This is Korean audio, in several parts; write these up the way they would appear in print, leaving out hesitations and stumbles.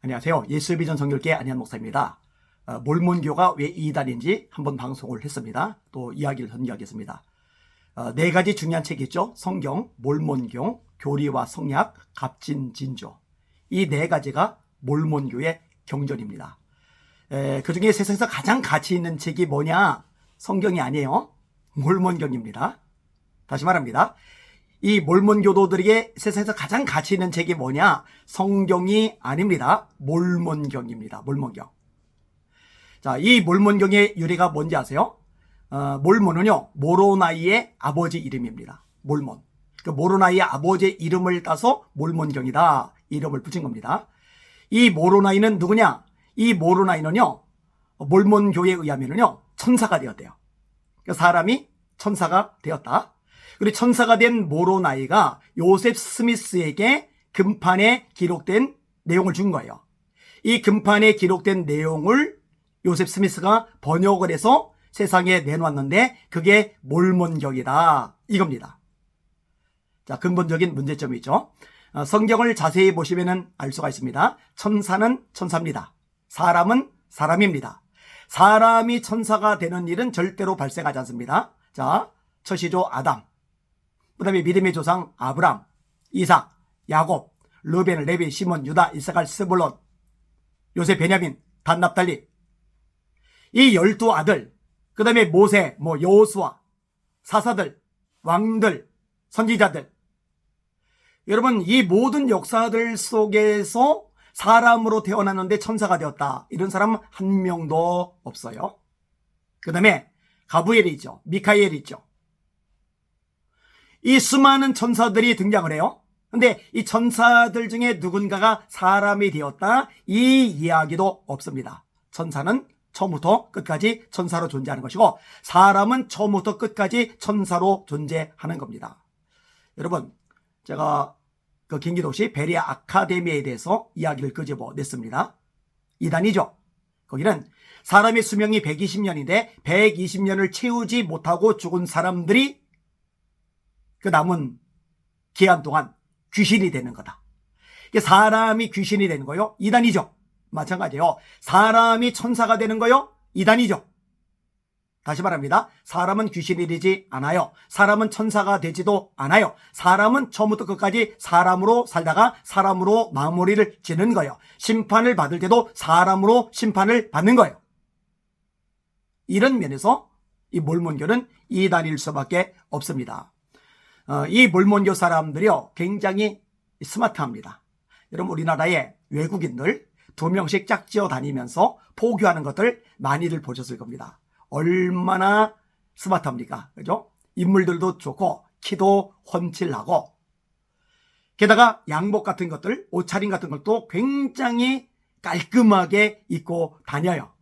안녕하세요. 예수비전 선교회 안현 목사입니다. 몰몬교가 왜 이단인지 한번 방송을 했습니다. 또 이야기를 전개하겠습니다. 네 가지 중요한 책이 있죠. 성경, 몰몬교, 교리와 성약, 갑진진조. 이 네 가지가 몰몬교의 경전입니다. 그 중에 세상에서 가장 가치 있는 책이 뭐냐? 성경이 아니에요. 몰몬경입니다. 다시 말합니다. 이 몰몬교도들에게 세상에서 가장 가치 있는 책이 뭐냐? 성경이 아닙니다. 몰몬경입니다. 몰몬경. 자, 이 몰몬경의 유래가 뭔지 아세요? 몰몬은요, 모로나이의 아버지 이름입니다. 몰몬. 그 모로나이의 아버지의 이름을 따서 몰몬경이다. 이름을 붙인 겁니다. 이 모로나이는 누구냐? 이 모로나이는요, 몰몬교에 의하면요, 천사가 되었대요. 그 사람이 천사가 되었다. 그리고 천사가 된 모로나이가 요셉 스미스에게 금판에 기록된 내용을 준 거예요. 이 금판에 기록된 내용을 요셉 스미스가 번역을 해서 세상에 내놓았는데 그게 몰몬경이다. 이겁니다. 자, 근본적인 문제점이 있죠. 성경을 자세히 보시면 알 수가 있습니다. 천사는 천사입니다. 사람은 사람입니다. 사람이 천사가 되는 일은 절대로 발생하지 않습니다. 자, 처시조 아담, 그 다음에 믿음의 조상 아브람, 이삭, 야곱, 르벤, 레위, 시몬, 유다, 이사갈, 스불론, 요셉, 베냐민, 단, 납달리, 이 12아들, 그 다음에 모세, 여호수아, 사사들, 왕들, 선지자들. 여러분, 이 모든 역사들 속에서 사람으로 태어났는데 천사가 되었다. 이런 사람 한 명도 없어요. 그 다음에 가브리엘이 있죠. 미카엘이 있죠. 이 수많은 천사들이 등장을 해요. 근데 이 천사들 중에 누군가가 사람이 되었다. 이 이야기도 없습니다. 천사는 처음부터 끝까지 천사로 존재하는 것이고 사람은 처음부터 끝까지 천사로 존재하는 겁니다. 여러분, 제가 그 경기도시 베리아 아카데미에 대해서 이야기를 끄집어냈습니다. 이단이죠. 거기는 사람의 수명이 120년인데 120년을 채우지 못하고 죽은 사람들이 그 남은 기간 동안 귀신이 되는 거다. 사람이 귀신이 되는 거요. 이단이죠. 마찬가지예요. 사람이 천사가 되는 거요. 이단이죠. 다시 말합니다. 사람은 귀신이 되지 않아요. 사람은 천사가 되지도 않아요. 사람은 처음부터 끝까지 사람으로 살다가 사람으로 마무리를 지는 거예요. 심판을 받을 때도 사람으로 심판을 받는 거예요. 이런 면에서 이 몰몬교는 이단일 수밖에 없습니다. 이 몰몬교 사람들이요, 굉장히 스마트합니다. 여러분, 우리나라에 외국인들 2명씩 짝지어 다니면서 포교하는 것들 많이들 보셨을 겁니다. 얼마나 스마트합니까? 그죠? 인물들도 좋고 키도 훤칠하고 게다가 양복 같은 것들, 옷차림 같은 것도 굉장히 깔끔하게 입고 다녀요.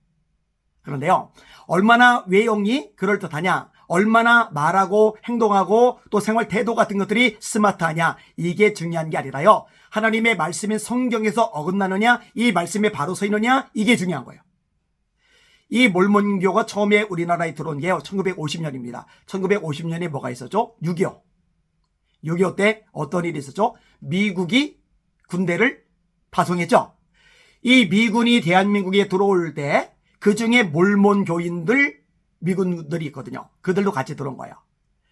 그런데요, 얼마나 외형이 그럴듯하냐, 얼마나 말하고 행동하고 또 생활 태도 같은 것들이 스마트하냐, 이게 중요한 게 아니라요, 하나님의 말씀인 성경에서 어긋나느냐, 이 말씀에 바로 서 있느냐, 이게 중요한 거예요. 이 몰몬교가 처음에 우리나라에 들어온 게요, 1950년입니다. 1950년에 뭐가 있었죠? 6.25. 6.25 때 어떤 일이 있었죠? 미국이 군대를 파송했죠. 이 미군이 대한민국에 들어올 때 그 중에 몰몬교인들, 미군들이 있거든요. 그들도 같이 들어온 거예요.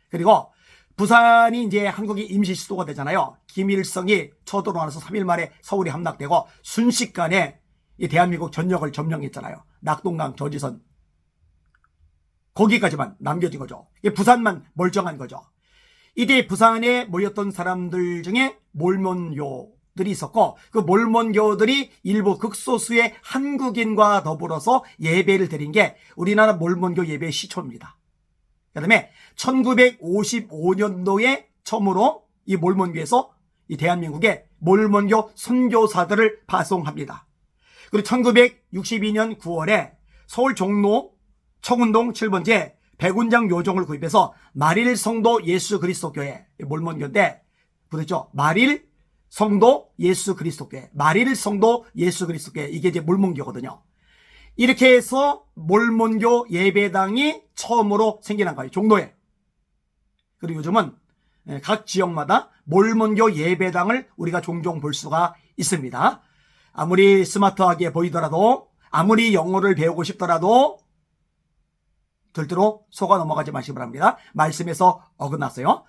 그리고 부산이 이제 한국이 임시 수도가 되잖아요. 김일성이 쳐들어와서 3일 만에 서울이 함락되고 순식간에 이 대한민국 전역을 점령했잖아요. 낙동강, 저지선. 거기까지만 남겨진 거죠. 부산만 멀쩡한 거죠. 이때 부산에 모였던 사람들 중에 몰몬교들이 있었고 그 몰몬교들이 일부 극소수의 한국인과 더불어서 예배를 드린 게 우리나라 몰몬교 예배의 시초입니다. 그 다음에 1955년도에 처음으로 이 몰몬교에서 이 대한민국에 몰몬교 선교사들을 파송합니다. 그리고 1962년 9월에 서울 종로 청운동 7번째 백운장 요정을 구입해서 마릴 성도 예수 그리스도 교회, 몰몬교인데 부르죠. 마릴 성도 예수 그리스도 교회, 마릴 성도 예수 그리스도 교회, 이게 이제 몰몬교거든요. 이렇게 해서 몰몬교 예배당이 처음으로 생겨난 거예요. 종로에. 그리고 요즘은 각 지역마다 몰몬교 예배당을 우리가 종종 볼 수가 있습니다. 아무리 스마트하게 보이더라도, 아무리 영어를 배우고 싶더라도 절대로 속아 넘어가지 마시기 바랍니다. 말씀에서 어긋났어요.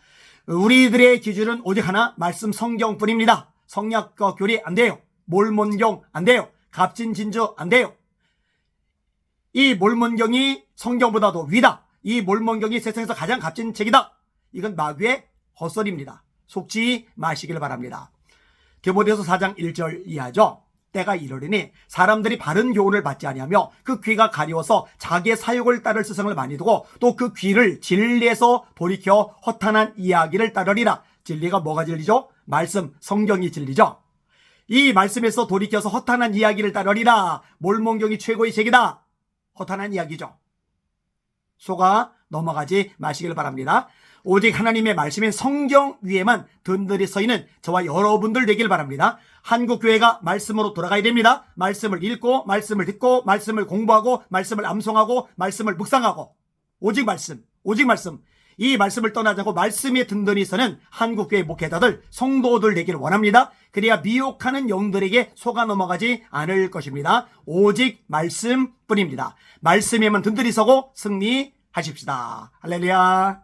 우리들의 기준은 오직 하나, 말씀 성경뿐입니다. 성약과 교리 안 돼요. 몰몬경 안 돼요. 갑진진주 안 돼요. 이 몰몬경이 성경보다도 위다. 이 몰몬경이 세상에서 가장 값진 책이다. 이건 마귀의 헛소리입니다. 속지 마시길 바랍니다. 디모데후서 4장 1절 이하죠. 때가 이르리니 사람들이 바른 교훈을 받지 아니하며 그 귀가 가려워서 자기의 사욕을 따를 스승을 많이 두고 또 그 귀를 진리에서 돌이켜 허탄한 이야기를 따르리라. 진리가 뭐가 진리죠? 말씀, 성경이 진리죠. 이 말씀에서 돌이켜서 허탄한 이야기를 따르리라. 몰몬경이 최고의 책이다. 허탄한 이야기죠. 속아 넘어가지 마시길 바랍니다. 오직 하나님의 말씀인 성경 위에만 든든히 서 있는 저와 여러분들 되길 바랍니다. 한국교회가 말씀으로 돌아가야 됩니다. 말씀을 읽고, 말씀을 듣고, 말씀을 공부하고, 말씀을 암송하고, 말씀을 묵상하고, 오직 말씀, 오직 말씀. 이 말씀을 떠나지 않고 말씀에 든든히 서는 한국교회 목회자들, 성도들 되기를 원합니다. 그래야 미혹하는 영들에게 속아 넘어가지 않을 것입니다. 오직 말씀뿐입니다. 말씀에만 든든히 서고 승리하십시다. 할렐루야.